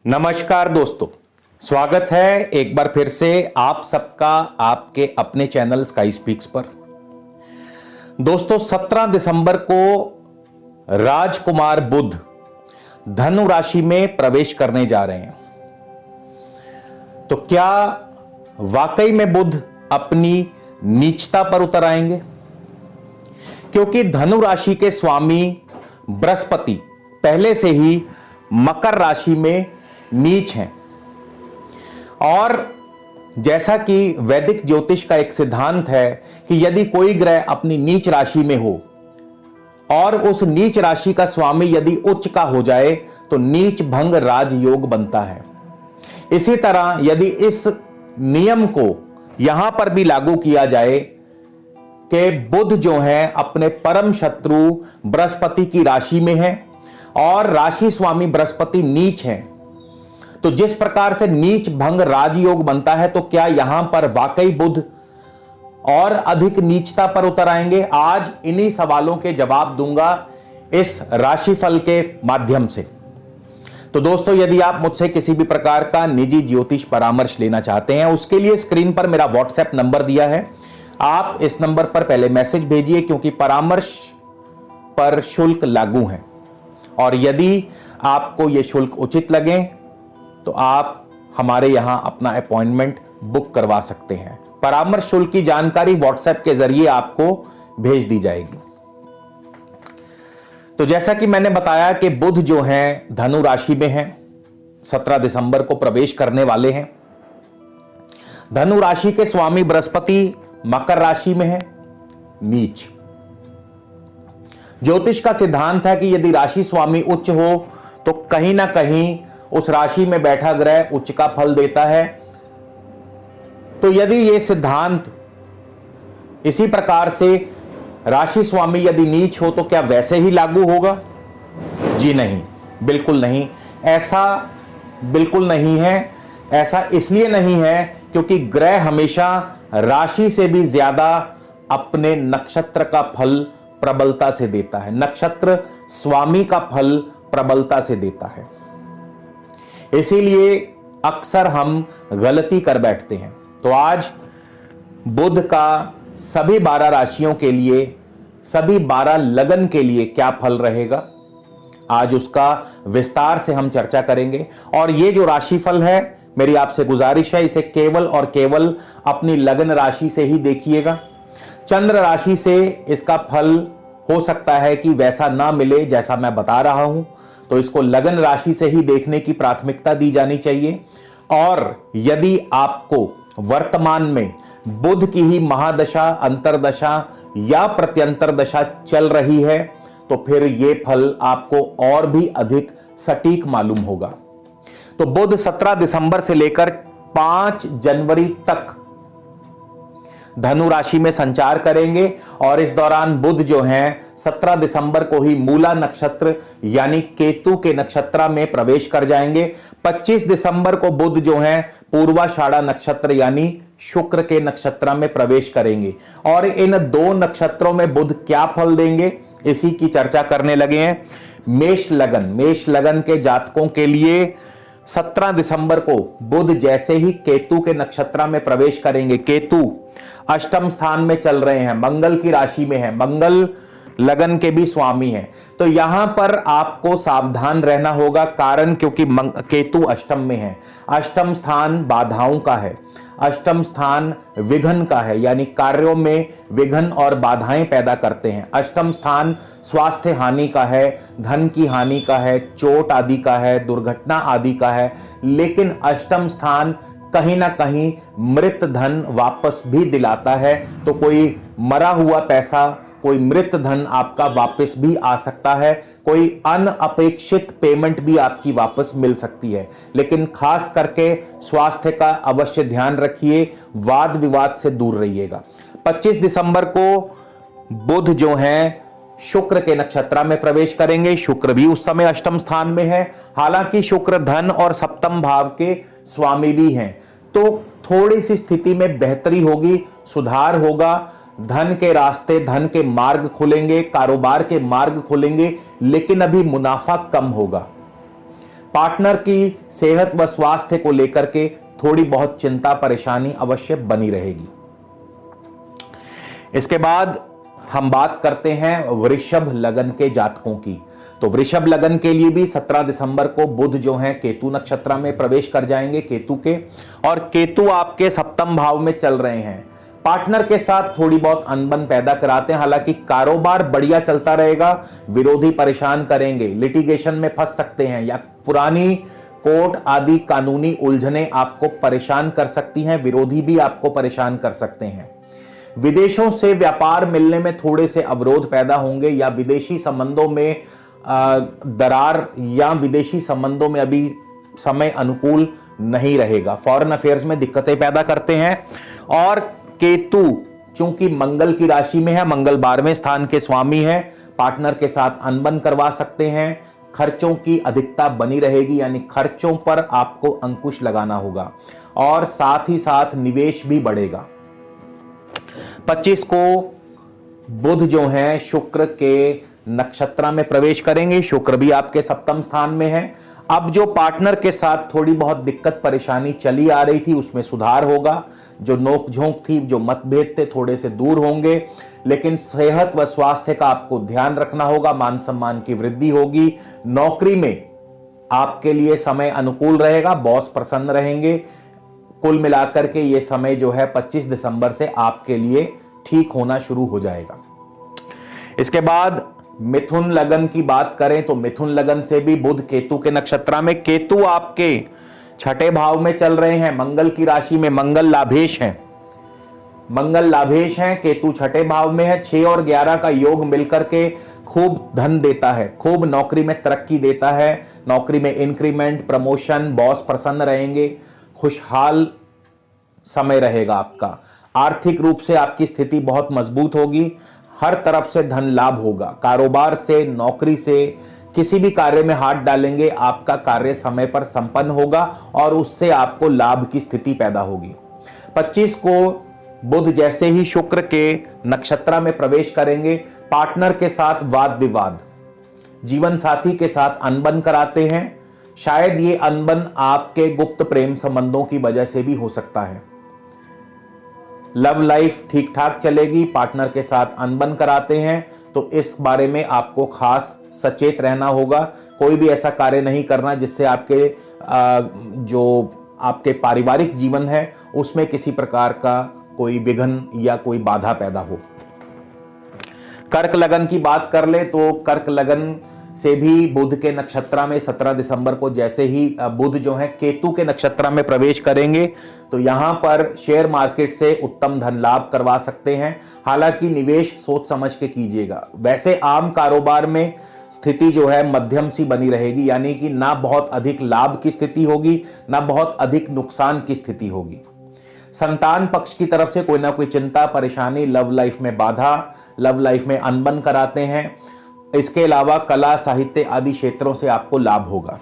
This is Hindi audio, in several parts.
नमस्कार दोस्तों, स्वागत है एक बार फिर से आप सबका आपके अपने चैनल स्काई स्पीक्स पर। दोस्तों 17 दिसंबर को राजकुमार बुध धनु राशि में प्रवेश करने जा रहे हैं। तो क्या वाकई में बुध अपनी नीचता पर उतर आएंगे? क्योंकि धनु राशि के स्वामी बृहस्पति पहले से ही मकर राशि में नीच हैं और जैसा कि वैदिक ज्योतिष का एक सिद्धांत है कि यदि कोई ग्रह अपनी नीच राशि में हो और उस नीच राशि का स्वामी यदि उच्च का हो जाए तो नीच भंग राजयोग बनता है। इसी तरह यदि इस नियम को यहां पर भी लागू किया जाए कि बुध जो है अपने परम शत्रु बृहस्पति की राशि में है और राशि स्वामी बृहस्पति नीच है, तो जिस प्रकार से नीच भंग राजयोग बनता है, तो क्या यहां पर वाकई बुध और अधिक नीचता पर उतर आएंगे? आज इन्हीं सवालों के जवाब दूंगा इस राशिफल के माध्यम से। तो दोस्तों यदि आप मुझसे किसी भी प्रकार का निजी ज्योतिष परामर्श लेना चाहते हैं, उसके लिए स्क्रीन पर मेरा व्हाट्सएप नंबर दिया है। आप इस नंबर पर पहले मैसेज भेजिए क्योंकि परामर्श पर शुल्क लागू है और यदि आपको यह शुल्क उचित लगे तो आप हमारे यहां अपना अपॉइंटमेंट बुक करवा सकते हैं। परामर्श शुल्क की जानकारी व्हाट्सएप के जरिए आपको भेज दी जाएगी। तो जैसा कि मैंने बताया कि बुध जो है धनु राशि में है, 17 दिसंबर को प्रवेश करने वाले हैं। धनु राशि के स्वामी बृहस्पति मकर राशि में है नीच। ज्योतिष का सिद्धांत है कि यदि राशि स्वामी उच्च हो तो कहीं ना कहीं उस राशि में बैठा ग्रह उच्च का फल देता है। तो यदि यह सिद्धांत इसी प्रकार से राशि स्वामी यदि नीच हो तो क्या वैसे ही लागू होगा? जी नहीं, बिल्कुल नहीं। ऐसा बिल्कुल नहीं है। ऐसा इसलिए नहीं है क्योंकि ग्रह हमेशा राशि से भी ज्यादा अपने नक्षत्र का फल प्रबलता से देता है, नक्षत्र स्वामी का फल प्रबलता से देता है। इसीलिए अक्सर हम गलती कर बैठते हैं। तो आज बुध का सभी 12 राशियों के लिए, सभी 12 लगन के लिए क्या फल रहेगा, आज उसका विस्तार से हम चर्चा करेंगे। और ये जो राशिफल है, मेरी आपसे गुजारिश है, इसे केवल और केवल अपनी लगन राशि से ही देखिएगा। चंद्र राशि से इसका फल हो सकता है कि वैसा ना मिले जैसा मैं बता रहा हूं, तो इसको लगन राशि से ही देखने की प्राथमिकता दी जानी चाहिए। और यदि आपको वर्तमान में बुध की ही महादशा, अंतरदशा या प्रत्यंतर दशा चल रही है तो फिर यह फल आपको और भी अधिक सटीक मालूम होगा। तो बुध 17 दिसंबर से लेकर 5 जनवरी तक धनु राशि में संचार करेंगे और इस दौरान बुध जो हैं 17 दिसंबर को ही मूला नक्षत्र यानी केतु के नक्षत्र में प्रवेश कर जाएंगे। 25 दिसंबर को बुध जो हैं पूर्वाषाढ़ा नक्षत्र यानी शुक्र के नक्षत्र में प्रवेश करेंगे। और इन दो नक्षत्रों में बुध क्या फल देंगे इसी की चर्चा करने लगे हैं। मेष लगन के जातकों के लिए 17 दिसंबर को बुध जैसे ही केतु के नक्षत्र में प्रवेश करेंगे, केतु अष्टम स्थान में चल रहे हैं, मंगल की राशि में है, मंगल लगन के भी स्वामी हैं, तो यहां पर आपको सावधान रहना होगा। कारण क्योंकि केतु अष्टम में है। अष्टम स्थान बाधाओं का है, अष्टम स्थान विघ्न का है, यानी कार्यों में विघ्न और बाधाएं पैदा करते हैं। अष्टम स्थान स्वास्थ्य हानि का है, धन की हानि का है, चोट आदि का है, दुर्घटना आदि का है। लेकिन अष्टम स्थान कहीं ना कहीं मृत धन वापस भी दिलाता है। तो कोई मरा हुआ पैसा, कोई मृत धन आपका वापस भी आ सकता है, कोई अनअपेक्षित पेमेंट भी आपकी वापस मिल सकती है। लेकिन खास करके स्वास्थ्य का अवश्य ध्यान रखिए, वाद विवाद से दूर रहिएगा। 25 दिसंबर को बुध जो हैं शुक्र के नक्षत्र में प्रवेश करेंगे। शुक्र भी उस समय अष्टम स्थान में है, हालांकि शुक्र धन और सप्तम भाव के स्वामी भी हैं। तो थोड़ी सी स्थिति में बेहतरी होगी, सुधार होगा, धन के रास्ते, धन के मार्ग खुलेंगे, कारोबार के मार्ग खुलेंगे, लेकिन अभी मुनाफा कम होगा। पार्टनर की सेहत व स्वास्थ्य को लेकर के थोड़ी बहुत चिंता परेशानी अवश्य बनी रहेगी। इसके बाद हम बात करते हैं वृषभ लगन के जातकों की। तो वृषभ लगन के लिए भी 17 दिसंबर को बुध जो है केतु नक्षत्र में प्रवेश कर जाएंगे, केतु के, और केतु आपके सप्तम भाव में चल रहे हैं। पार्टनर के साथ थोड़ी बहुत अनबन पैदा कराते हैं, हालांकि कारोबार बढ़िया चलता रहेगा। विरोधी परेशान करेंगे, लिटिगेशन में फंस सकते हैं, या पुरानी कोर्ट आदि कानूनी उलझने आपको परेशान कर सकती हैं। विरोधी भी आपको परेशान कर सकते हैं। विदेशों से व्यापार मिलने में थोड़े से अवरोध पैदा होंगे, या विदेशी संबंधों में दरार, या विदेशी संबंधों में अभी समय अनुकूल नहीं रहेगा। फॉरेन अफेयर्स में दिक्कतें पैदा करते हैं। और केतु चूंकि मंगल की राशि में है, मंगल 12वें स्थान के स्वामी है, पार्टनर के साथ अनबन करवा सकते हैं। खर्चों की अधिकता बनी रहेगी, यानी खर्चों पर आपको अंकुश लगाना होगा, और साथ ही साथ निवेश भी बढ़ेगा। 25 को बुध जो है शुक्र के नक्षत्र में प्रवेश करेंगे। शुक्र भी आपके सप्तम स्थान में है। अब जो पार्टनर के साथ थोड़ी बहुत दिक्कत परेशानी चली आ रही थी उसमें सुधार होगा। जो नोकझोंक थी, जो मतभेद थे, थोड़े से दूर होंगे। लेकिन सेहत व स्वास्थ्य का आपको ध्यान रखना होगा। मान सम्मान की वृद्धि होगी। नौकरी में आपके लिए समय अनुकूल रहेगा, बॉस प्रसन्न रहेंगे। कुल मिलाकर के ये समय जो है 25 दिसंबर से आपके लिए ठीक होना शुरू हो जाएगा। इसके बाद मिथुन लगन की बात करें तो मिथुन लगन से भी बुध केतु के नक्षत्र में, केतु आपके छठे भाव में चल रहे हैं, मंगल की राशि में। मंगल लाभेश हैं, मंगल लाभेश हैं, केतु छठे भाव में है। 6 और 11 का योग मिलकर के खूब धन देता है, खूब नौकरी में तरक्की देता है। नौकरी में इंक्रीमेंट, प्रमोशन, बॉस प्रसन्न रहेंगे, खुशहाल समय रहेगा आपका। आर्थिक रूप से आपकी स्थिति बहुत मजबूत होगी। हर तरफ से धन लाभ होगा। कारोबार से, नौकरी से, किसी भी कार्य में हाथ डालेंगे, आपका कार्य समय पर संपन्न होगा और उससे आपको लाभ की स्थिति पैदा होगी। 25 को बुध जैसे ही शुक्र के नक्षत्र में प्रवेश करेंगे, पार्टनर के साथ वाद विवाद, जीवन साथी के साथ अनबन कराते हैं। शायद ये अनबन आपके गुप्त प्रेम संबंधों की वजह से भी हो सकता है। लव लाइफ ठीक ठाक चलेगी, पार्टनर के साथ अनबन कराते हैं तो इस बारे में आपको खास सचेत रहना होगा। कोई भी ऐसा कार्य नहीं करना जिससे आपके जो आपके पारिवारिक जीवन है उसमें किसी प्रकार का कोई विघ्न या कोई बाधा पैदा हो। कर्क लगन की बात कर ले तो कर्क लगन से भी बुध के नक्षत्र में 17 दिसंबर को जैसे ही बुध जो है केतु के नक्षत्र में प्रवेश करेंगे तो यहां पर शेयर मार्केट से उत्तम धन लाभ करवा सकते हैं। हालांकि निवेश सोच समझ के कीजिएगा। वैसे आम कारोबार में स्थिति जो है मध्यम सी बनी रहेगी, यानी कि ना बहुत अधिक लाभ की स्थिति होगी, ना बहुत अधिक नुकसान की स्थिति होगी। संतान पक्ष की तरफ से कोई ना कोई चिंता परेशानी, लव लाइफ में बाधा, लव लाइफ में अनबन कराते हैं। इसके अलावा कला साहित्य आदि क्षेत्रों से आपको लाभ होगा।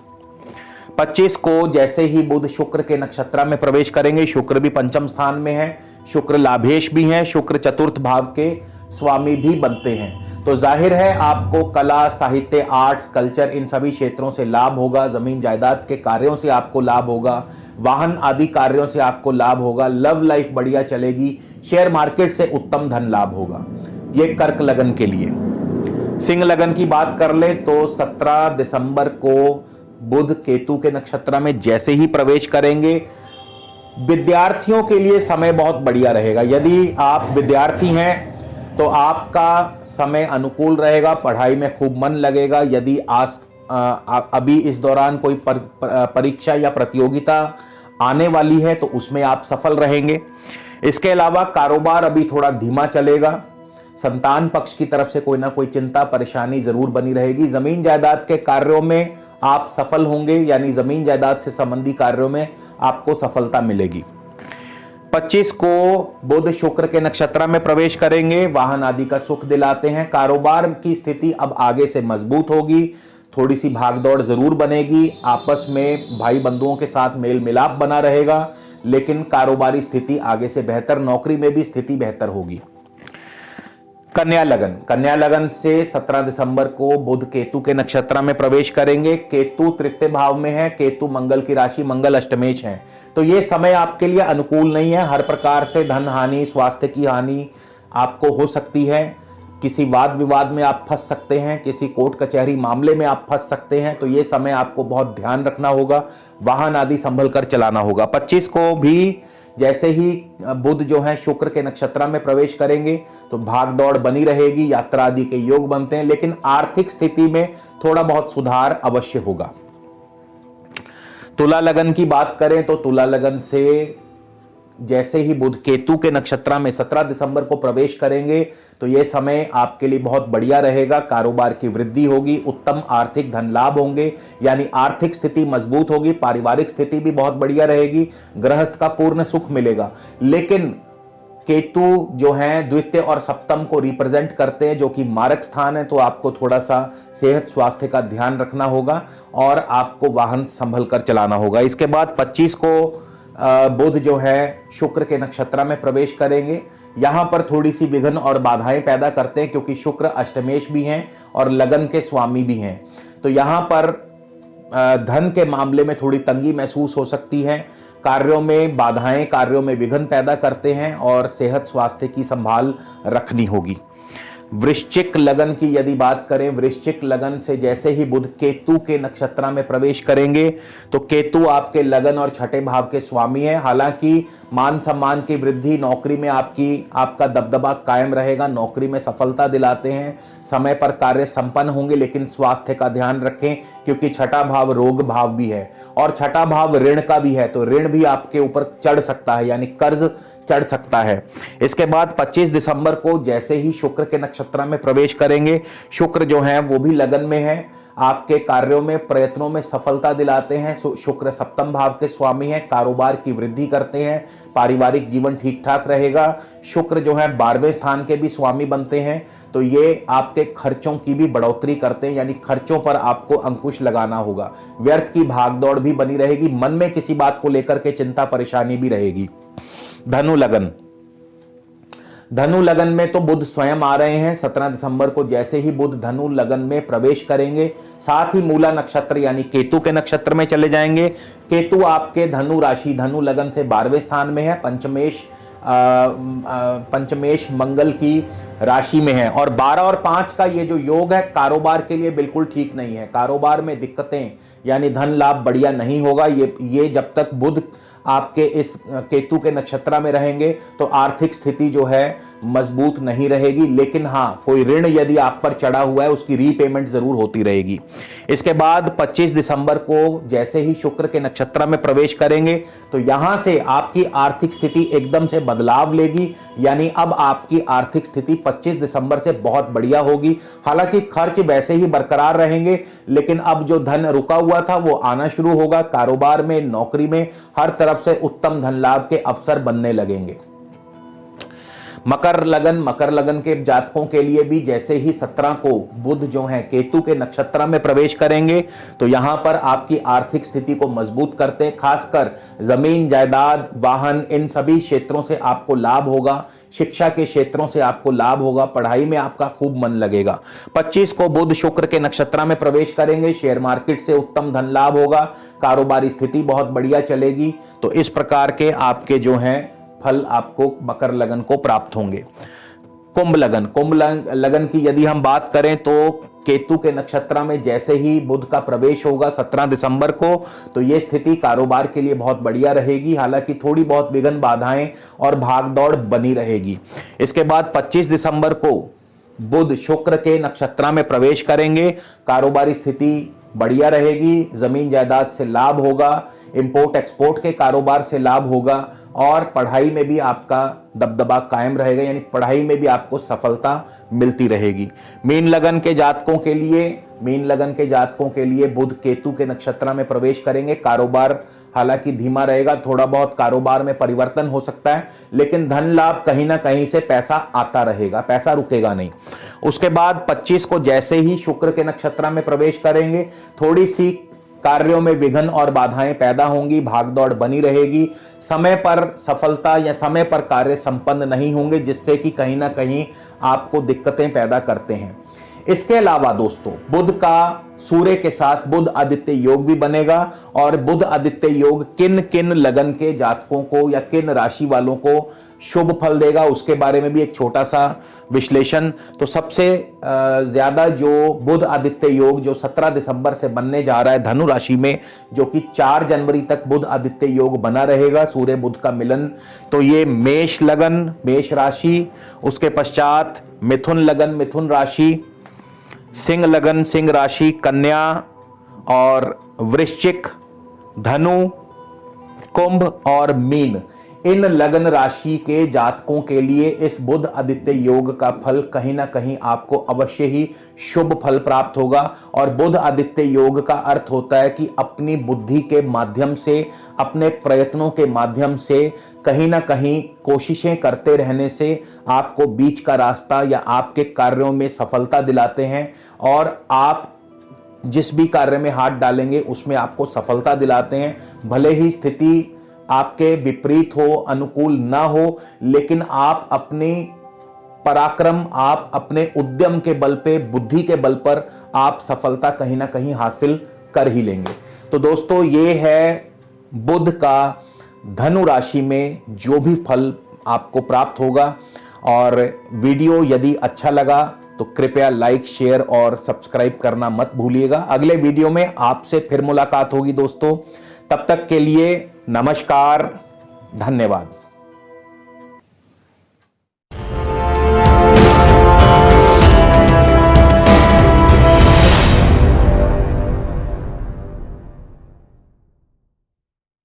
25 को जैसे ही बुध शुक्र के नक्षत्र में प्रवेश करेंगे, शुक्र भी पंचम स्थान में है, शुक्र लाभेश भी है, शुक्र चतुर्थ भाव के स्वामी भी बनते हैं। तो जाहिर है आपको कला साहित्य आर्ट्स कल्चर इन सभी क्षेत्रों से लाभ होगा। जमीन जायदाद के कार्यों से आपको लाभ होगा, वाहन आदि कार्यों से आपको लाभ होगा। लव लाइफ बढ़िया चलेगी, शेयर मार्केट से उत्तम धन लाभ होगा। ये कर्क लगन के लिए। सिंह लगन की बात कर ले तो 17 दिसंबर को बुध केतु के नक्षत्र में जैसे ही प्रवेश करेंगे, विद्यार्थियों के लिए समय बहुत बढ़िया रहेगा। यदि आप विद्यार्थी हैं तो आपका समय अनुकूल रहेगा, पढ़ाई में खूब मन लगेगा। यदि अभी इस दौरान कोई परीक्षा या प्रतियोगिता आने वाली है तो उसमें आप सफल रहेंगे। इसके अलावा कारोबार अभी थोड़ा धीमा चलेगा। संतान पक्ष की तरफ से कोई ना कोई चिंता परेशानी जरूर बनी रहेगी। जमीन जायदाद के कार्यों में आप सफल होंगे, यानी जमीन जायदाद से संबंधी कार्यों में आपको सफलता मिलेगी। 25 को बुध शुक्र के नक्षत्र में प्रवेश करेंगे, वाहन आदि का सुख दिलाते हैं। कारोबार की स्थिति अब आगे से मजबूत होगी, थोड़ी सी भागदौड़ जरूर बनेगी। आपस में भाई बंधुओं के साथ मेल मिलाप बना रहेगा, लेकिन कारोबारी स्थिति आगे से बेहतर, नौकरी में भी स्थिति बेहतर होगी। कन्या लगन, कन्या लगन से 17 दिसंबर को बुध केतु के नक्षत्र में प्रवेश करेंगे। केतु तृतीय भाव में है, केतु मंगल की राशि, मंगल अष्टमेश है, तो ये समय आपके लिए अनुकूल नहीं है। हर प्रकार से धन हानि, स्वास्थ्य की हानि आपको हो सकती है। किसी वाद विवाद में आप फंस सकते हैं, किसी कोर्ट कचहरी मामले में आप फंस सकते हैं, तो ये समय आपको बहुत ध्यान रखना होगा। वाहन आदि संभल कर चलाना होगा। 25 को भी जैसे ही बुध जो है शुक्र के नक्षत्र में प्रवेश करेंगे तो भाग दौड़ बनी रहेगी, यात्रा आदि के योग बनते हैं, लेकिन आर्थिक स्थिति में थोड़ा बहुत सुधार अवश्य होगा। तुला लगन की बात करें तो तुला लगन से जैसे ही बुध केतु के नक्षत्र में 17 दिसंबर को प्रवेश करेंगे तो यह समय आपके लिए बहुत बढ़िया रहेगा। कारोबार की वृद्धि होगी, उत्तम आर्थिक धन लाभ होंगे, यानी आर्थिक स्थिति मजबूत होगी, पारिवारिक स्थिति भी बहुत बढ़िया रहेगी, गृहस्थ का पूर्ण सुख मिलेगा। लेकिन केतु जो है द्वितीय और सप्तम को रिप्रेजेंट करते हैं, जो कि मारक स्थान है, तो आपको थोड़ा सा सेहत स्वास्थ्य का ध्यान रखना होगा और आपको वाहन संभल कर चलाना होगा। इसके बाद 25 को बुध जो है शुक्र के नक्षत्र में प्रवेश करेंगे। यहां पर थोड़ी सी विघ्न और बाधाएं पैदा करते हैं, क्योंकि शुक्र अष्टमेश भी हैं और लगन के स्वामी भी हैं, तो यहां पर धन के मामले में थोड़ी तंगी महसूस हो सकती है। कार्यों में बाधाएं, कार्यों में विघ्न पैदा करते हैं और सेहत स्वास्थ्य की संभाल रखनी होगी। वृश्चिक लगन की यदि बात करें, वृश्चिक लगन से जैसे ही बुध केतु के नक्षत्र में प्रवेश करेंगे तो केतु आपके लगन और छठे भाव के स्वामी है। हालांकि मान सम्मान की वृद्धि, नौकरी में आपका दबदबा कायम रहेगा, नौकरी में सफलता दिलाते हैं, समय पर कार्य संपन्न होंगे, लेकिन स्वास्थ्य का ध्यान रखें, क्योंकि छठा भाव रोग भाव भी है और छठा भाव ऋण का भी है, तो ऋण भी आपके ऊपर चढ़ सकता है, यानी कर्ज चढ़ सकता है। इसके बाद 25 दिसंबर को जैसे ही शुक्र के नक्षत्र में प्रवेश करेंगे, शुक्र जो है वो भी लगन में है, आपके कार्यों में, प्रयत्नों में सफलता दिलाते हैं। शुक्र सप्तम भाव के स्वामी है, कारोबार की वृद्धि करते हैं, पारिवारिक जीवन ठीक ठाक रहेगा। शुक्र जो है 12वें स्थान के भी स्वामी बनते हैं, तो ये आपके खर्चों की भी बढ़ोतरी करते हैं, यानी खर्चों पर आपको अंकुश लगाना होगा। व्यर्थ की भागदौड़ भी बनी रहेगी, मन में किसी बात को लेकर के चिंता परेशानी भी रहेगी। धनु लगन, धनु लगन में तो बुध स्वयं आ रहे हैं। 17 दिसंबर को जैसे ही बुध धनु लगन में प्रवेश करेंगे, साथ ही मूला नक्षत्र यानी केतु के नक्षत्र में चले जाएंगे। केतु आपके धनु राशि, धनु लगन से 12वें स्थान में है, पंचमेश मंगल की राशि में है, और 12 और 5 का ये जो योग है कारोबार के लिए बिल्कुल ठीक नहीं है। कारोबार में दिक्कतें, यानी धन लाभ बढ़िया नहीं होगा। ये जब तक बुध आपके इस केतु के नक्षत्र में रहेंगे तो आर्थिक स्थिति जो है मजबूत नहीं रहेगी, लेकिन हाँ, कोई ऋण यदि आप पर चढ़ा हुआ है उसकी रीपेमेंट जरूर होती रहेगी। इसके बाद 25 दिसंबर को जैसे ही शुक्र के नक्षत्र में प्रवेश करेंगे तो यहां से आपकी आर्थिक स्थिति एकदम से बदलाव लेगी, यानी अब आपकी आर्थिक स्थिति 25 दिसंबर से बहुत बढ़िया होगी। हालांकि खर्च वैसे ही बरकरार रहेंगे, लेकिन अब जो धन रुका हुआ था वो आना शुरू होगा। कारोबार में, नौकरी में हर तरफ से उत्तम धन लाभ के अवसर बनने लगेंगे। मकर लगन, मकर लगन के जातकों के लिए भी जैसे ही 17 को बुध जो है केतु के नक्षत्र में प्रवेश करेंगे तो यहां पर आपकी आर्थिक स्थिति को मजबूत करते हैं। खासकर जमीन, जायदाद, वाहन, इन सभी क्षेत्रों से आपको लाभ होगा। शिक्षा के क्षेत्रों से आपको लाभ होगा, पढ़ाई में आपका खूब मन लगेगा। 25 को बुध शुक्र के नक्षत्र में प्रवेश करेंगे, शेयर मार्केट से उत्तम धन लाभ होगा, कारोबारी स्थिति बहुत बढ़िया चलेगी। तो इस प्रकार के आपके जो हैं फल आपको मकर लगन को प्राप्त होंगे। कुंभ लगन, कुंभ लगन की यदि हम बात करें तो केतु के नक्षत्र में जैसे ही बुध का प्रवेश होगा 17 दिसंबर को, तो यह स्थिति कारोबार के लिए बहुत बढ़िया रहेगी। हालांकि थोड़ी बहुत विघ्न, बाधाएं और भागदौड़ बनी रहेगी। इसके बाद 25 दिसंबर को बुध शुक्र के नक्षत्र में प्रवेश करेंगे, कारोबारी स्थिति बढ़िया रहेगी, जमीन जायदाद से लाभ होगा, इंपोर्ट एक्सपोर्ट के कारोबार से लाभ होगा, और पढ़ाई में भी आपका दबदबा कायम रहेगा, यानी पढ़ाई में भी आपको सफलता मिलती रहेगी। मीन लगन के जातकों के लिए, मीन लगन के जातकों के लिए बुध केतु के नक्षत्र में प्रवेश करेंगे। कारोबार हालांकि धीमा रहेगा, थोड़ा बहुत कारोबार में परिवर्तन हो सकता है, लेकिन धन लाभ कहीं ना कहीं से पैसा आता रहेगा, पैसा रुकेगा नहीं। उसके बाद 25 को जैसे ही शुक्र के नक्षत्र में प्रवेश करेंगे, थोड़ी सी कार्यों में विघ्न और बाधाएं पैदा होंगी, भागदौड़ बनी रहेगी, समय पर सफलता या समय पर कार्य संपन्न नहीं होंगे, जिससे कि कहीं ना कहीं आपको दिक्कतें पैदा करते हैं। इसके अलावा दोस्तों, बुध का सूर्य के साथ बुध आदित्य योग भी बनेगा, और बुध आदित्य योग किन किन लगन के जातकों को या किन राशि वालों को शुभ फल देगा, उसके बारे में भी एक छोटा सा विश्लेषण। तो सबसे ज्यादा जो बुध आदित्य योग जो 17 दिसंबर से बनने जा रहा है धनु राशि में, जो कि 4 जनवरी तक बुध आदित्य योग बना रहेगा, सूर्य बुध का मिलन। तो ये मेष लगन, मेष राशि, उसके पश्चात मिथुन लगन, मिथुन राशि, सिंह लगन, सिंह राशि, कन्या और वृश्चिक, धनु, कुंभ और मीन, इन लगन राशि के जातकों के लिए इस बुध आदित्य योग का फल कहीं ना कहीं आपको अवश्य ही शुभ फल प्राप्त होगा। और बुध आदित्य योग का अर्थ होता है कि अपनी बुद्धि के माध्यम से, अपने प्रयत्नों के माध्यम से, कहीं ना कहीं कोशिशें करते रहने से आपको बीच का रास्ता या आपके कार्यों में सफलता दिलाते हैं, और आप जिस भी कार्य में हाथ डालेंगे उसमें आपको सफलता दिलाते हैं। भले ही स्थिति आपके विपरीत हो, अनुकूल ना हो, लेकिन आप अपने पराक्रम, आप अपने उद्यम के बल पे, बुद्धि के बल पर आप सफलता कहीं ना कहीं हासिल कर ही लेंगे। तो दोस्तों, ये है बुध का धनु राशि में जो भी फल आपको प्राप्त होगा। और वीडियो यदि अच्छा लगा तो कृपया लाइक, शेयर और सब्सक्राइब करना मत भूलिएगा। अगले वीडियो में आपसे फिर मुलाकात होगी दोस्तों। तब तक के लिए नमस्कार, धन्यवाद।